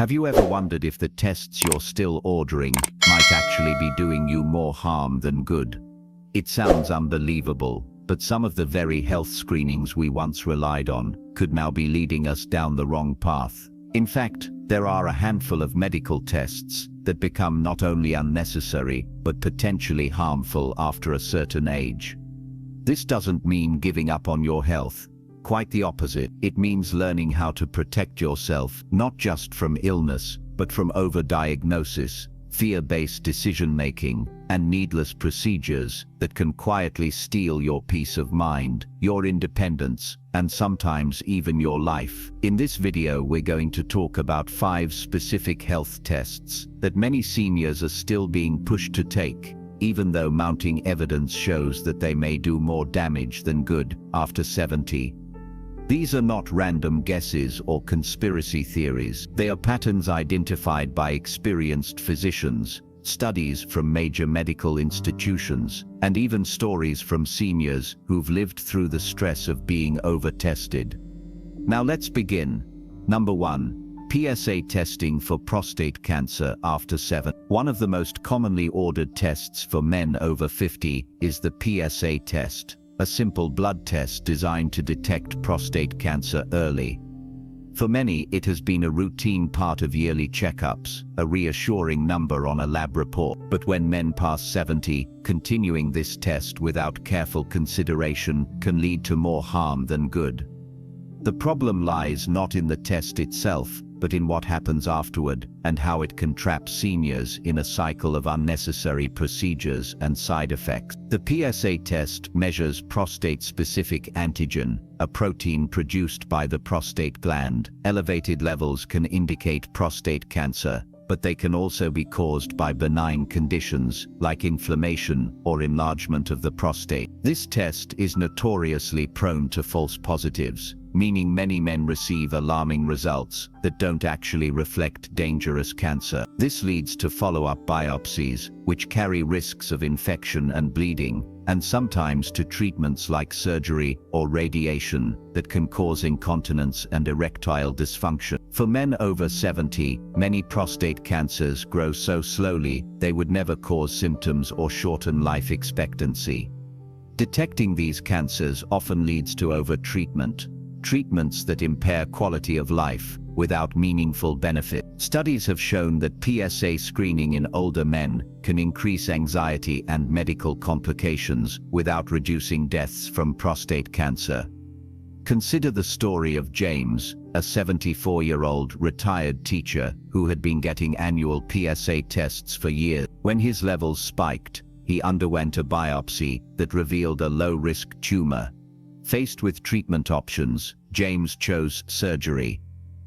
Have you ever wondered if the tests you're still ordering might actually be doing you more harm than good? It sounds unbelievable, but some of the very health screenings we once relied on could now be leading us down the wrong path. In fact, there are a handful of medical tests that become not only unnecessary, but potentially harmful after a certain age. This doesn't mean giving up on your health. Quite the opposite. It means learning how to protect yourself, not just from illness, but from overdiagnosis, fear-based decision-making, and needless procedures that can quietly steal your peace of mind, your independence, and sometimes even your life. In this video, we're going to talk about 5 specific health tests that many seniors are still being pushed to take, even though mounting evidence shows that they may do more damage than good after 70. These are not random guesses or conspiracy theories. They are patterns identified by experienced physicians, studies from major medical institutions, and even stories from seniors who've lived through the stress of being over-tested. Now let's begin. Number 1. PSA testing for prostate cancer after 7. One of the most commonly ordered tests for men over 50 is the PSA test, a simple blood test designed to detect prostate cancer early. For many, it has been a routine part of yearly checkups, a reassuring number on a lab report. But when men pass 70, continuing this test without careful consideration can lead to more harm than good. The problem lies not in the test itself, but in what happens afterward and how it can trap seniors in a cycle of unnecessary procedures and side effects. The PSA test measures prostate-specific antigen, a protein produced by the prostate gland. Elevated levels can indicate prostate cancer, but they can also be caused by benign conditions like inflammation or enlargement of the prostate. This test is notoriously prone to false positives, meaning many men receive alarming results that don't actually reflect dangerous cancer. This leads to follow-up biopsies, which carry risks of infection and bleeding, and sometimes to treatments like surgery or radiation that can cause incontinence and erectile dysfunction. For men over 70, many prostate cancers grow so slowly they would never cause symptoms or shorten life expectancy. Detecting these cancers often leads to over-treatment, treatments that impair quality of life without meaningful benefit. Studies have shown that PSA screening in older men can increase anxiety and medical complications without reducing deaths from prostate cancer. Consider the story of James, a 74-year-old retired teacher who had been getting annual PSA tests for years. When his levels spiked, he underwent a biopsy that revealed a low-risk tumor. Faced with treatment options, James chose surgery.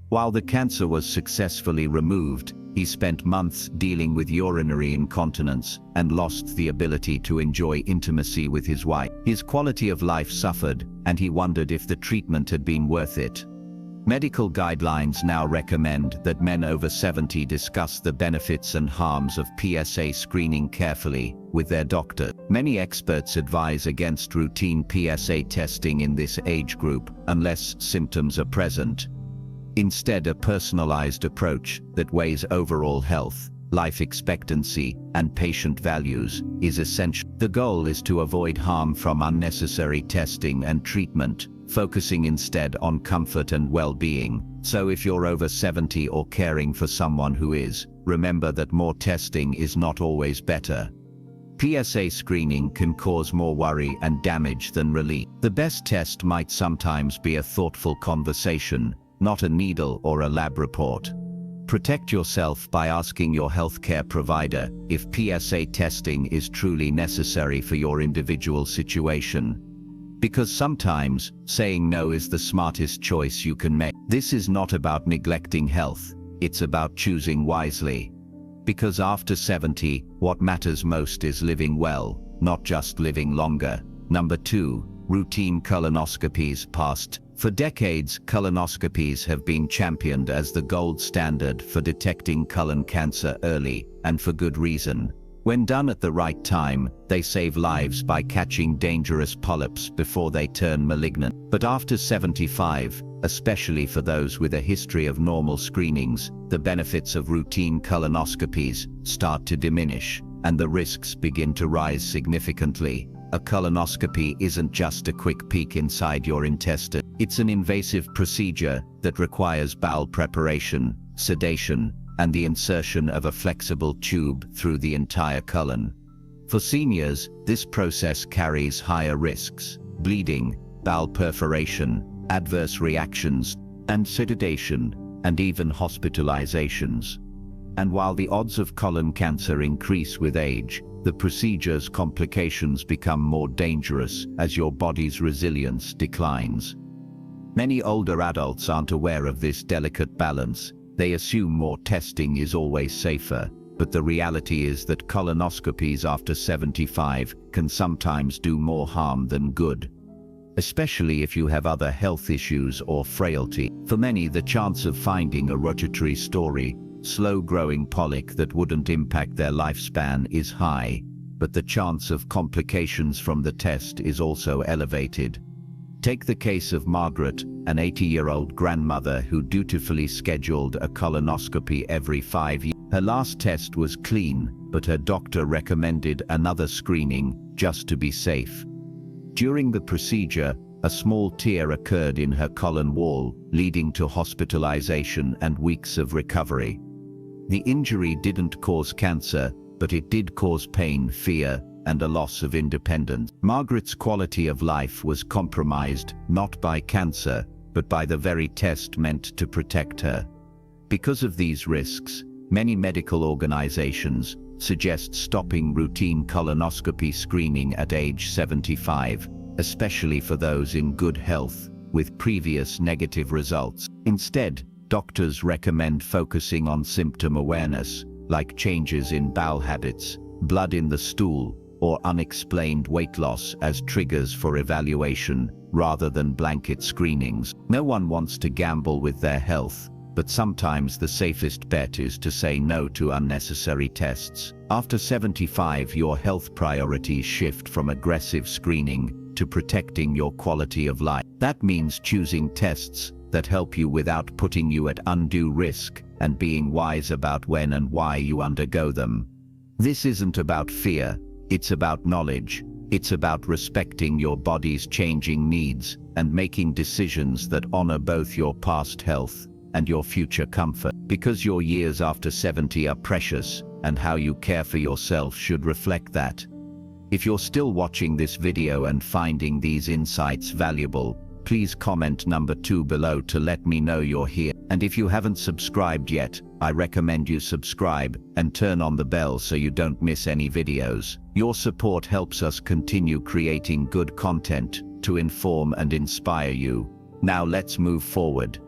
While the cancer was successfully removed, he spent months dealing with urinary incontinence and lost the ability to enjoy intimacy with his wife. His quality of life suffered, and he wondered if the treatment had been worth it. Medical guidelines now recommend that men over 70 discuss the benefits and harms of PSA screening carefully with their doctor. Many experts advise against routine PSA testing in this age group unless symptoms are present. Instead, a personalized approach that weighs overall health, life expectancy, and patient values is essential. The goal is to avoid harm from unnecessary testing and treatment, focusing instead on comfort and well-being. So if you're over 70 or caring for someone who is, remember that more testing is not always better. PSA screening can cause more worry and damage than relief. The best test might sometimes be a thoughtful conversation, not a needle or a lab report. Protect yourself by asking your healthcare provider if PSA testing is truly necessary for your individual situation. Because sometimes, saying no is the smartest choice you can make. This is not about neglecting health, it's about choosing wisely. Because after 70, what matters most is living well, not just living longer. Number 2. Routine colonoscopies past. For decades, colonoscopies have been championed as the gold standard for detecting colon cancer early, and for good reason. When done at the right time, they save lives by catching dangerous polyps before they turn malignant. But after 75, especially for those with a history of normal screenings, the benefits of routine colonoscopies start to diminish, and the risks begin to rise significantly. A colonoscopy isn't just a quick peek inside your intestine. It's an invasive procedure that requires bowel preparation, sedation, and the insertion of a flexible tube through the entire colon. For seniors, this process carries higher risks: bleeding, bowel perforation, adverse reactions, and sedation, and even hospitalizations. And while the odds of colon cancer increase with age, the procedure's complications become more dangerous as your body's resilience declines. Many older adults aren't aware of this delicate balance. They assume more testing is always safer, but the reality is that colonoscopies after 75 can sometimes do more harm than good, especially if you have other health issues or frailty. For many, the chance of finding a rotatory story, slow-growing polyp that wouldn't impact their lifespan is high, but the chance of complications from the test is also elevated. Take the case of Margaret, an 80-year-old grandmother who dutifully scheduled a colonoscopy every 5 years. Her last test was clean, but her doctor recommended another screening just to be safe. During the procedure, a small tear occurred in her colon wall, leading to hospitalization and weeks of recovery. The injury didn't cause cancer, but it did cause pain, fear, and a loss of independence. Margaret's quality of life was compromised, not by cancer, but by the very test meant to protect her. Because of these risks, many medical organizations suggest stopping routine colonoscopy screening at age 75, especially for those in good health with previous negative results. Instead, doctors recommend focusing on symptom awareness, like changes in bowel habits, blood in the stool, or unexplained weight loss as triggers for evaluation, rather than blanket screenings. No one wants to gamble with their health, but sometimes the safest bet is to say no to unnecessary tests. After 75, your health priorities shift from aggressive screening to protecting your quality of life. That means choosing tests that help you without putting you at undue risk, and being wise about when and why you undergo them. This isn't about fear, it's about knowledge. It's about respecting your body's changing needs and making decisions that honor both your past health and your future comfort. Because your years after 70 are precious, and how you care for yourself should reflect that. If you're still watching this video and finding these insights valuable, please comment number 2 below to let me know you're here. And if you haven't subscribed yet, I recommend you subscribe and turn on the bell so you don't miss any videos. Your support helps us continue creating good content to inform and inspire you. Now let's move forward.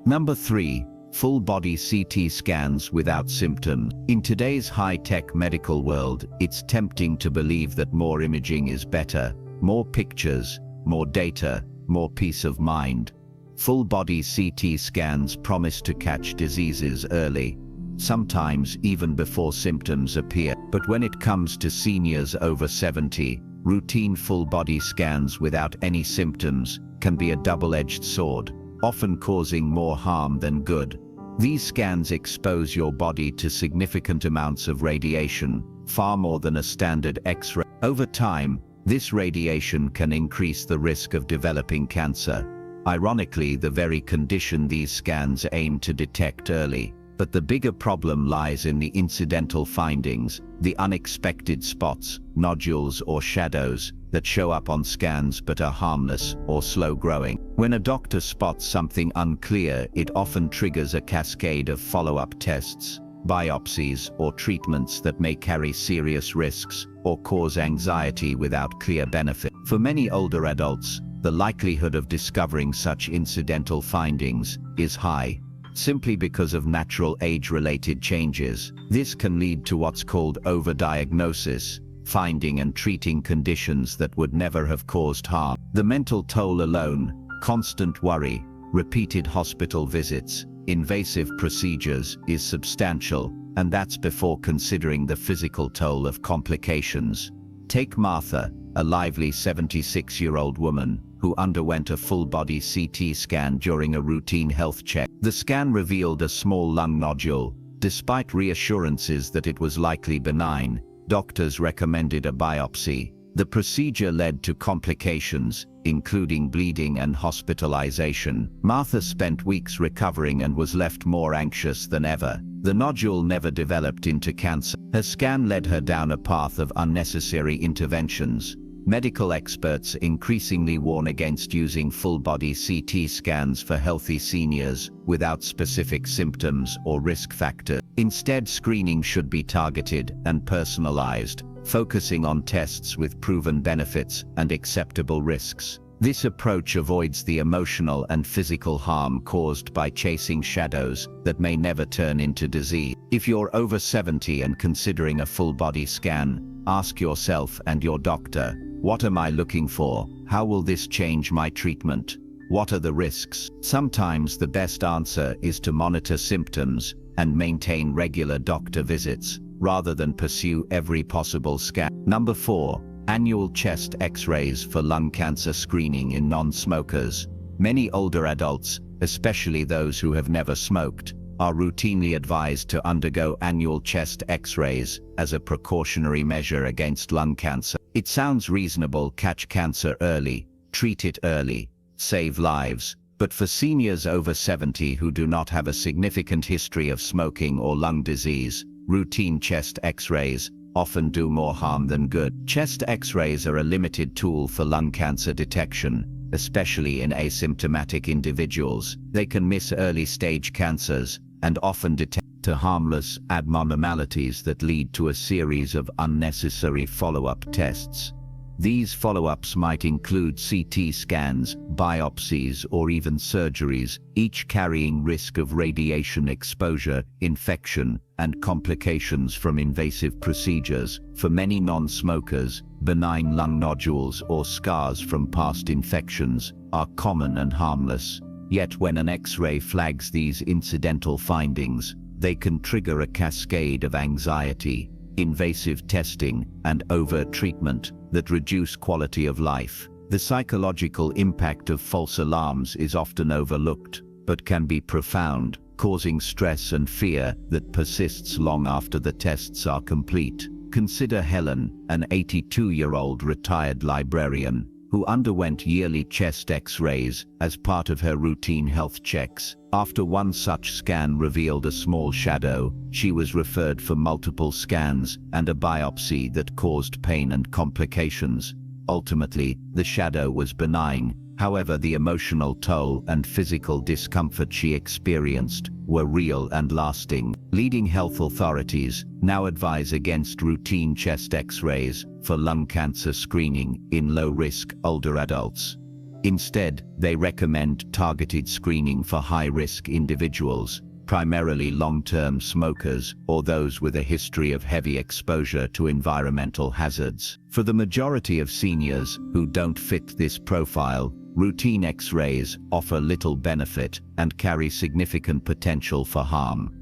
Number 3. Full body CT scans without symptoms. In today's high-tech medical world, it's tempting to believe that more imaging is better. More pictures, more data, more peace of mind. Full-body CT scans promise to catch diseases early, sometimes even before symptoms appear. But when it comes to seniors over 70, routine full-body scans without any symptoms can be a double-edged sword, often causing more harm than good. These scans expose your body to significant amounts of radiation, far more than a standard X-ray. Over time, this radiation can increase the risk of developing cancer. Ironically, the very condition these scans aim to detect early. But the bigger problem lies in the incidental findings, the unexpected spots, nodules or shadows that show up on scans but are harmless or slow-growing. When a doctor spots something unclear, it often triggers a cascade of follow-up tests, biopsies, or treatments that may carry serious risks or cause anxiety without clear benefit. For many older adults, the likelihood of discovering such incidental findings is high, simply because of natural age-related changes. This can lead to what's called overdiagnosis, finding and treating conditions that would never have caused harm. The mental toll alone, constant worry, repeated hospital visits, invasive procedures, is substantial, and that's before considering the physical toll of complications. Take Martha, a lively 76-year-old woman who underwent a full-body CT scan during a routine health check. The scan revealed a small lung nodule. Despite reassurances that it was likely benign, doctors recommended a biopsy. The procedure led to complications, including bleeding and hospitalization. Martha spent weeks recovering and was left more anxious than ever. The nodule never developed into cancer. Her scan led her down a path of unnecessary interventions. Medical experts increasingly warn against using full-body CT scans for healthy seniors without specific symptoms or risk factors. Instead, screening should be targeted and personalized, focusing on tests with proven benefits and acceptable risks. This approach avoids the emotional and physical harm caused by chasing shadows that may never turn into disease. If you're over 70 and considering a full-body scan, ask yourself and your doctor, what am I looking for? How will this change my treatment? What are the risks? Sometimes the best answer is to monitor symptoms and maintain regular doctor visits, rather than pursue every possible scan. Number 4. Annual chest X-rays for lung cancer screening in non-smokers. Many older adults, especially those who have never smoked, are routinely advised to undergo annual chest X-rays as a precautionary measure against lung cancer. It sounds reasonable: catch cancer early, treat it early, save lives. But for seniors over 70 who do not have a significant history of smoking or lung disease, routine chest X-rays often do more harm than good. Chest X-rays are a limited tool for lung cancer detection, especially in asymptomatic individuals. They can miss early-stage cancers and often detect harmless abnormalities that lead to a series of unnecessary follow-up tests. These follow-ups might include CT scans, biopsies, or even surgeries, each carrying risk of radiation exposure, infection, and complications from invasive procedures. For many non-smokers, benign lung nodules or scars from past infections are common and harmless. Yet when an X-ray flags these incidental findings, they can trigger a cascade of anxiety, invasive testing, and over-treatment that reduce quality of life. The psychological impact of false alarms is often overlooked, but can be profound, causing stress and fear that persists long after the tests are complete. Consider Helen, an 82-year-old retired librarian, who underwent yearly chest X-rays as part of her routine health checks. After one such scan revealed a small shadow, she was referred for multiple scans and a biopsy that caused pain and complications. Ultimately, the shadow was benign. However, the emotional toll and physical discomfort she experienced were real and lasting. Leading health authorities now advise against routine chest X-rays for lung cancer screening in low-risk older adults. Instead, they recommend targeted screening for high-risk individuals, primarily long-term smokers or those with a history of heavy exposure to environmental hazards. For the majority of seniors who don't fit this profile, routine X-rays offer little benefit and carry significant potential for harm.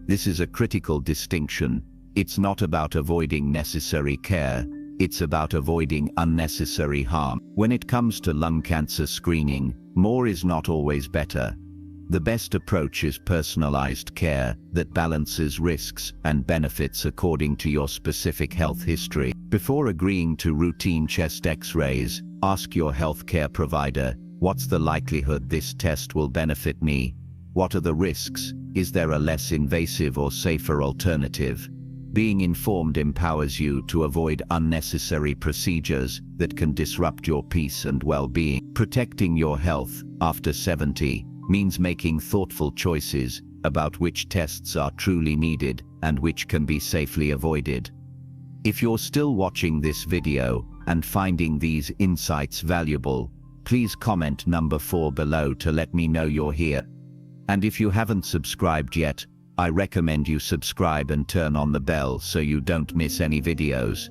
This is a critical distinction. It's not about avoiding necessary care, it's about avoiding unnecessary harm. When it comes to lung cancer screening, more is not always better. The best approach is personalized care that balances risks and benefits according to your specific health history. Before agreeing to routine chest X-rays, ask your healthcare provider, what's the likelihood this test will benefit me? What are the risks? Is there a less invasive or safer alternative? Being informed empowers you to avoid unnecessary procedures that can disrupt your peace and well-being. Protecting your health after 70 means making thoughtful choices about which tests are truly needed and which can be safely avoided. If you're still watching this video and finding these insights valuable, please comment number 4 below to let me know you're here. And if you haven't subscribed yet, I recommend you subscribe and turn on the bell so you don't miss any videos.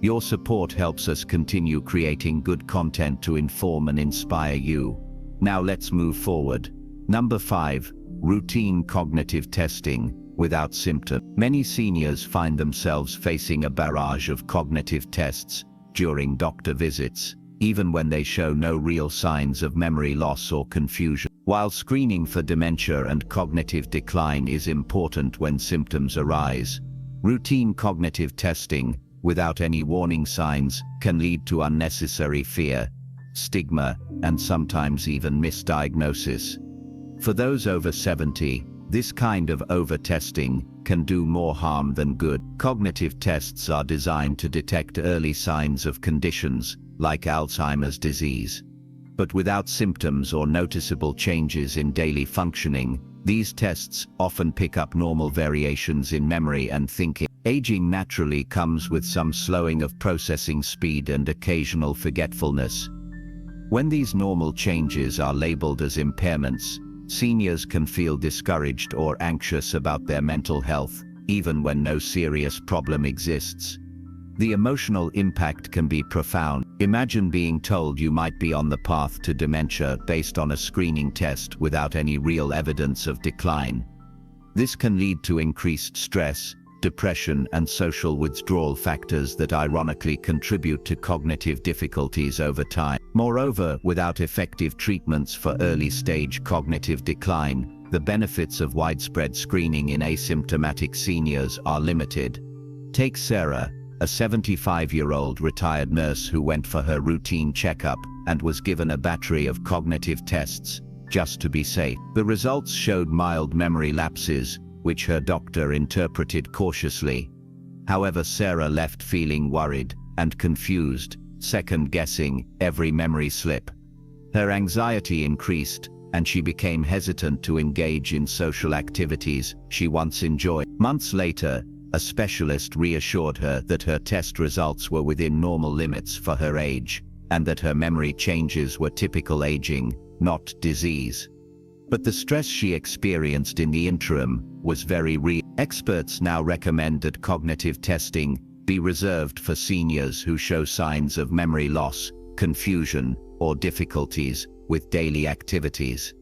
Your support helps us continue creating good content to inform and inspire you. Now let's move forward. Number 5. Routine cognitive testing. without symptom. Many seniors find themselves facing a barrage of cognitive tests during doctor visits, even when they show no real signs of memory loss or confusion. While screening for dementia and cognitive decline is important when symptoms arise, routine cognitive testing, without any warning signs, can lead to unnecessary fear, stigma, and sometimes even misdiagnosis. For those over 70, this kind of over-testing can do more harm than good. Cognitive tests are designed to detect early signs of conditions like Alzheimer's disease. But without symptoms or noticeable changes in daily functioning, these tests often pick up normal variations in memory and thinking. Aging naturally comes with some slowing of processing speed and occasional forgetfulness. When these normal changes are labeled as impairments, seniors can feel discouraged or anxious about their mental health, even when no serious problem exists. The emotional impact can be profound. Imagine being told you might be on the path to dementia based on a screening test without any real evidence of decline. This can lead to increased stress, depression, and social withdrawal, factors that ironically contribute to cognitive difficulties over time. Moreover, without effective treatments for early-stage cognitive decline, the benefits of widespread screening in asymptomatic seniors are limited. Take Sarah, a 75-year-old retired nurse who went for her routine checkup and was given a battery of cognitive tests, just to be safe. The results showed mild memory lapses, which her doctor interpreted cautiously. However, Sarah left feeling worried and confused, second-guessing every memory slip. Her anxiety increased, and she became hesitant to engage in social activities she once enjoyed. Months later, a specialist reassured her that her test results were within normal limits for her age, and that her memory changes were typical aging, not disease. But the stress she experienced in the interim was very real. Experts now recommend that cognitive testing be reserved for seniors who show signs of memory loss, confusion, or difficulties with daily activities.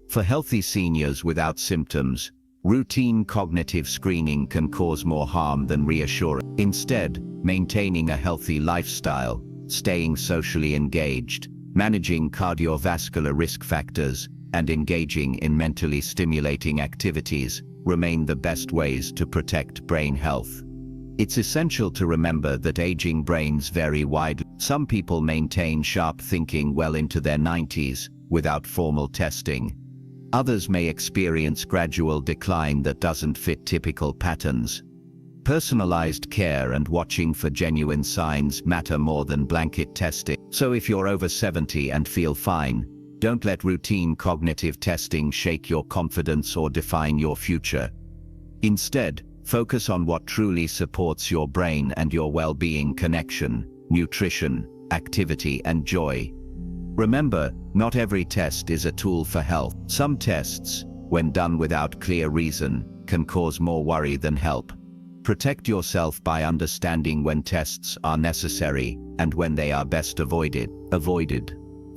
For healthy seniors without symptoms, routine cognitive screening can cause more harm than reassurance. Instead, maintaining a healthy lifestyle, staying socially engaged, managing cardiovascular risk factors, and engaging in mentally stimulating activities remain the best ways to protect brain health. It's essential to remember that aging brains vary widely. Some people maintain sharp thinking well into their 90s without formal testing. Others may experience gradual decline that doesn't fit typical patterns. Personalized care and watching for genuine signs matter more than blanket testing. So if you're over 70 and feel fine, don't let routine cognitive testing shake your confidence or define your future. Instead, focus on what truly supports your brain and your well-being: connection, nutrition, activity, and joy. Remember, not every test is a tool for health. Some tests, when done without clear reason, can cause more worry than help. Protect yourself by understanding when tests are necessary and when they are best avoided.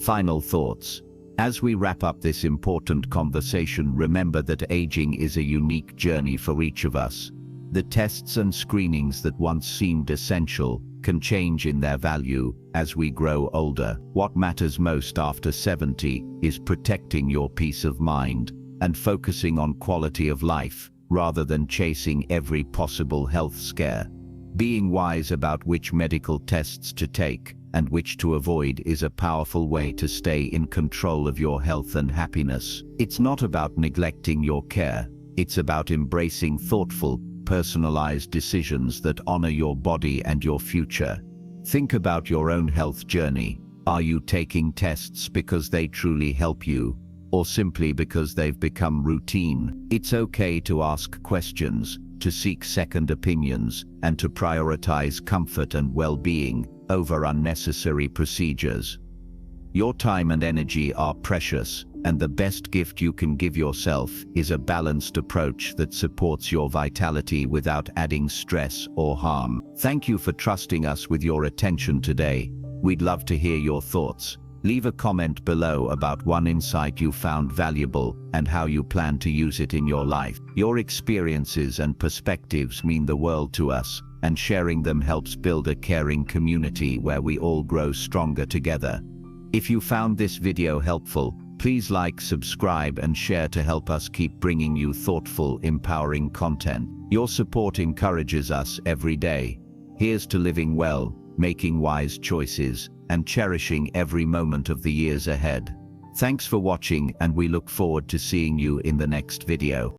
Final thoughts. As we wrap up this important conversation, remember that aging is a unique journey for each of us. The tests and screenings that once seemed essential can change in their value as we grow older. What matters most after 70 is protecting your peace of mind and focusing on quality of life rather than chasing every possible health scare. Being wise about which medical tests to take and which to avoid is a powerful way to stay in control of your health and happiness. It's not about neglecting your care. It's about embracing thoughtful, personalized decisions that honor your body and your future. Think about your own health journey. Are you taking tests because they truly help you, or simply because they've become routine? It's okay to ask questions, to seek second opinions, and to prioritize comfort and well-being over unnecessary procedures. Your time and energy are precious, and the best gift you can give yourself is a balanced approach that supports your vitality without adding stress or harm. Thank you for trusting us with your attention today. We'd love to hear your thoughts. Leave a comment below about one insight you found valuable and how you plan to use it in your life. Your experiences and perspectives mean the world to us, and sharing them helps build a caring community where we all grow stronger together. If you found this video helpful, please like, subscribe, and share to help us keep bringing you thoughtful, empowering content. Your support encourages us every day. Here's to living well, making wise choices, and cherishing every moment of the years ahead. Thanks for watching, and we look forward to seeing you in the next video.